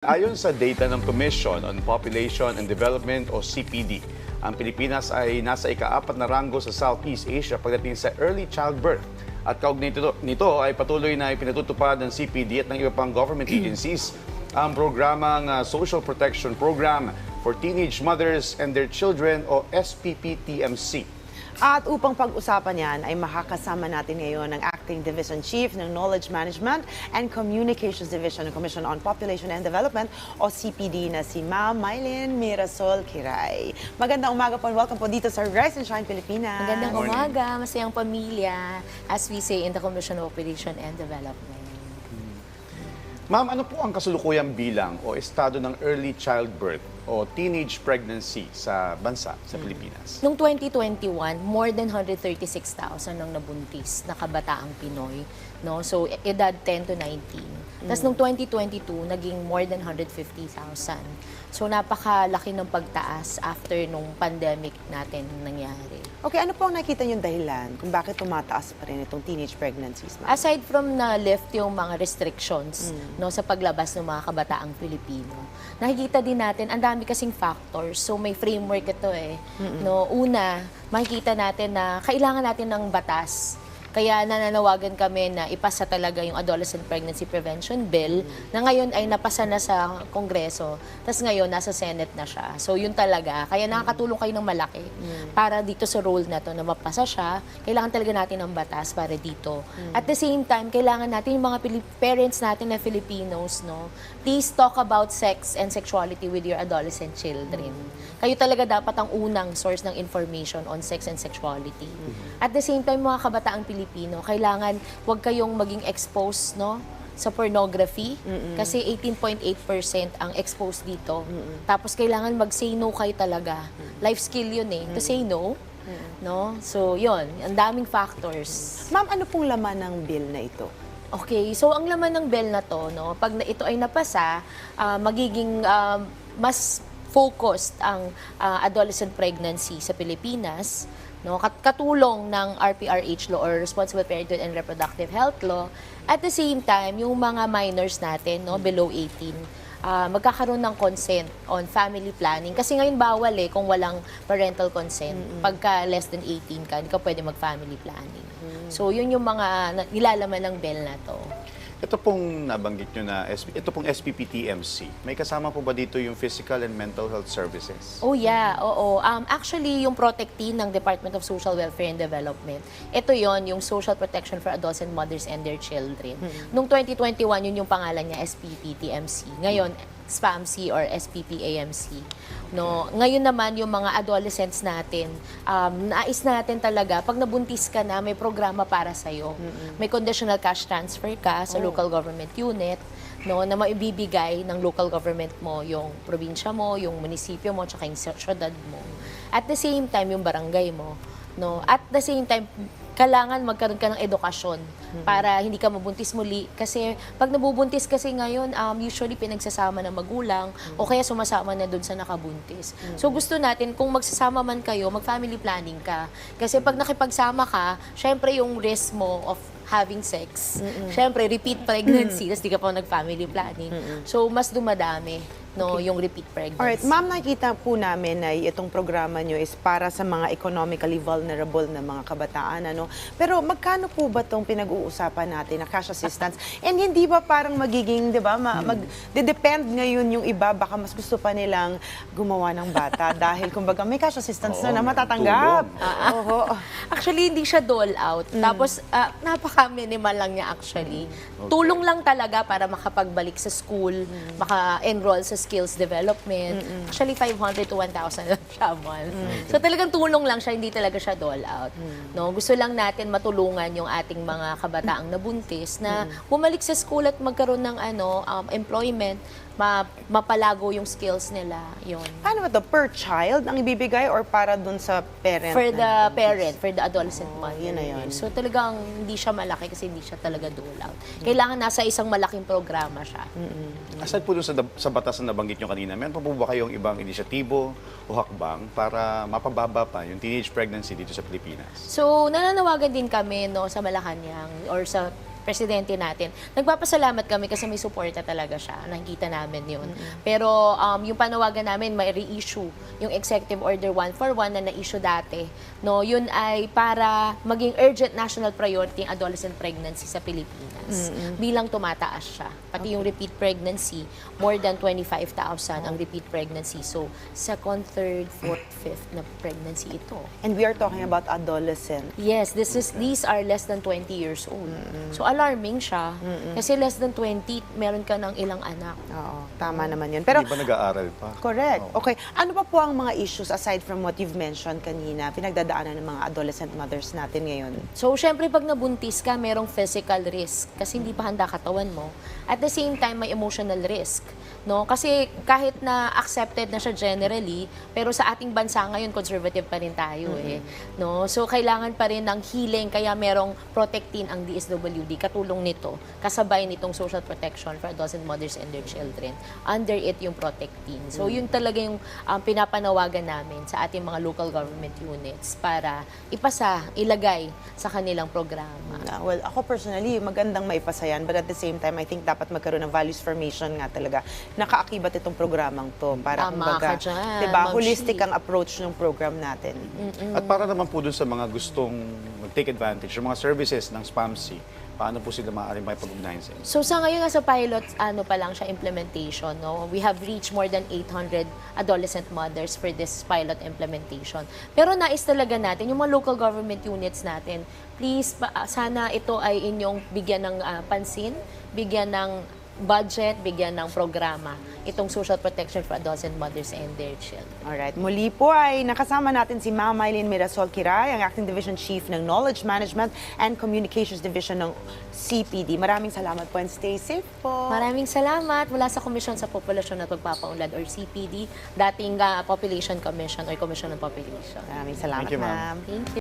Ayon sa data ng Commission on Population and Development o CPD, ang Pilipinas ay nasa ika-4 na ranggo sa Southeast Asia pagdating sa early childbirth. At kaugnay nito ay patuloy na ipinatutupad ng CPD at ng iba pang government agencies ang programang Social Protection Program for Teenage Mothers and Their Children o SPPTMC. At upang pag-usapan yan ay makakasama natin ngayon ang Acting Division Chief ng Knowledge Management and Communications Division ng Commission on Population and Development o CPD na si Ma'am Mylene Mirasol Kiray. Magandang umaga po and welcome po dito sa Rise and Shine Pilipinas. Magandang umaga, masayang pamilya, as we say in the Commission on Population and Development. Ma'am, ano po ang kasulukuyang bilang o estado ng early childbirth o teenage pregnancy sa bansa, sa Pilipinas? Noong 2021, more than 136,000 ang nabuntis na kabataang Pinoy. No? So, edad 10 to 19. Tapos noong 2022, naging more than 150,000. So, napakalaki ng pagtaas after nung pandemic natin nangyari. Okay, ano po ang nakita niyong dahilan kung bakit tumataas pa rin itong teenage pregnancies, Ma'am? Aside from na-lift yung mga restrictions no, sa paglabas ng mga kabataang Pilipino, nakikita din natin, ang dami kasing factors. So may framework ito eh. No, una, makikita natin na kailangan natin ng batas. Kaya nananawagan kami na ipasa talaga yung Adolescent Pregnancy Prevention Bill na ngayon ay napasa na sa Kongreso. Tapos ngayon, nasa Senate na siya. So yun talaga. Kaya nakakatulong kayo ng malaki para dito sa role na to na mapasa siya. Kailangan talaga natin ng batas para dito. At the same time, kailangan natin yung mga parents natin na Filipinos, no, please talk about sex and sexuality with your adolescent children. Kayo talaga dapat ang unang source ng information on sex and sexuality. At the same time, mga kabataang Pilipino, kailangan huwag kayong maging exposed, no, sa pornography kasi 18.8% ang exposed dito. Tapos kailangan mag-say no kayo talaga. Life skill yun eh, to say no. No? So, yun. Ang daming factors. Ma'am, ano pong laman ng bill na ito? Okay, so ang laman ng bill na to, no, pag ito ay napasa, magiging mas focused ang adolescent pregnancy sa Pilipinas. No, katulong ng RPRH law or Responsible Parenthood and Reproductive Health Law. At the same time, yung mga minors natin, no, below 18, magkakaroon ng consent on family planning. Kasi ngayon bawal eh kung walang parental consent. Pagka less than 18 ka, hindi ka pwede mag-family planning. So yun yung mga nilalaman ng bill na to. Ito pong nabanggit nyo na, ito pong SPPTMC, may kasama po ba dito yung physical and mental health services? Oh yeah, oo. Actually, yung Protectee ng Department of Social Welfare and Development, ito yon yung Social Protection for Adolescent Mothers and Their Children. Noong 2021, yun yung pangalan niya, SPPTMC. Ngayon, SPAMC or SPPAMC. No, ngayon naman yung mga adolescents natin, nais natin talaga pag nabuntis ka na, may programa para sa iyo. May conditional cash transfer ka sa local government unit, no, na maibibigay ng local government mo yung probinsya mo, yung munisipyo mo, tsaka yung syudad mo. At the same time yung barangay mo, no. At the same time kailangan magkaroon ka ng edukasyon para hindi ka mabuntis muli. Kasi pag nabubuntis kasi ngayon, usually pinagsasama ng magulang o kaya sumasama na doon sa nakabuntis. So gusto natin, kung magsasama man kayo, mag-family planning ka. Kasi pag nakipagsama ka, syempre yung risk mo of having sex, syempre repeat pregnancy, tapos di ka pa nag-family planning. So mas dumadami. No, yung repeat pregnancy. Alright, Ma'am, nakita po namin na itong programa nyo is para sa mga economically vulnerable na mga kabataan. Ano? Pero magkano po ba itong pinag-uusapan natin na cash assistance? And hindi ba parang magiging, di ba, depend ngayon yung iba, baka mas gusto pa nilang gumawa ng bata dahil kumbaga may cash assistance na matatanggap. Actually, hindi siya dole out. Tapos, napaka-minimal lang niya actually. Tulong lang talaga para makapagbalik sa school, maka-enroll sa skills development. Actually, 500 to 1,000 lang siya a month. So talagang tulong lang siya, hindi talaga siya dole out. No, gusto lang natin matulungan yung ating mga kabataang nabuntis na bumalik sa school at magkaroon ng employment, mapalago yung skills nila. Yun. Paano ba ito? Per child ang ibibigay or para dun sa parent? For the parent, for the adolescent mother. Yun na yun. So talagang hindi siya malaki kasi hindi siya talaga dole out. Kailangan nasa isang malaking programa siya. Aside po dun sa batas na nabanggit nyo kanina, meron pa po ba kayong ibang inisyatibo o hakbang para mapababa pa yung teenage pregnancy dito sa Pilipinas? So nananawagan din kami, no, sa Malacanang or sa presidente natin. Nagpapasalamat kami kasi may suporta talaga siya. Nakikita namin yun. Pero yung panawagan namin, may reissue yung Executive Order 141 na na-issue dati. No, yun ay para maging urgent national priority ang adolescent pregnancy sa Pilipinas. Bilang tumataas siya. Pati yung repeat pregnancy, more than 25,000 ang repeat pregnancy. So, second, third, fourth, fifth na pregnancy ito. And we are talking about adolescent. Yes, these are less than 20 years old. So alarming siya. Kasi less than 20, meron ka ng ilang anak. Oo, tama naman yun. Pero, Hindi ba nag-aaral pa? correct. Okay. Ano pa po ang mga issues aside from what you've mentioned kanina, pinagdadaanan ng mga adolescent mothers natin ngayon? So, syempre, pag nabuntis ka, merong physical risk kasi hindi pa handa katawan mo. At the same time, may emotional risk. No? Kasi kahit na accepted na siya generally, pero sa ating bansa ngayon, conservative pa rin tayo eh. No? So, kailangan pa rin ng healing, kaya merong Protectin ang DSWD, katulong nito, kasabay nitong social protection for adolescent mothers and their children. Under it yung Protectin. So, yun talaga yung pinapanawagan namin sa ating mga local government units para ipasa, ilagay sa kanilang programa. Well, ako personally, magandang maipasa yan. But at the same time, I think dapat magkaroon ng values formation nga talaga. Nakaakibat itong programang to. Para Tama ka dyan, diba, Ma'am holistic Shi. ang approach ng program natin. At para naman po dun sa mga gustong mag-take advantage, yung mga services ng SPAMC, paano po sila maaaring makipag-ugnayan sa inyo? So sa ngayon nga sa pilot, ano pa lang siya, implementation. No? We have reached more than 800 adolescent mothers for this pilot implementation. Pero nais talaga natin, yung mga local government units natin, please, sana ito ay inyong bigyan ng pansin, bigyan ng budget, bigyan ng programa, itong social protection for adolescent mothers and their children. Alright. Muli po ay nakasama natin si Ma'am Mylene Mirasol Kiray, ang Acting Division Chief ng Knowledge Management and Communications Division ng CPD. Maraming salamat po and stay safe po. Maraming salamat mula sa Komisyon sa Populasyon at Pagpapaunlad or CPD, dating Population Commission or Commission ng Population. Maraming salamat, Thank you, ma'am. ma'am. Thank you.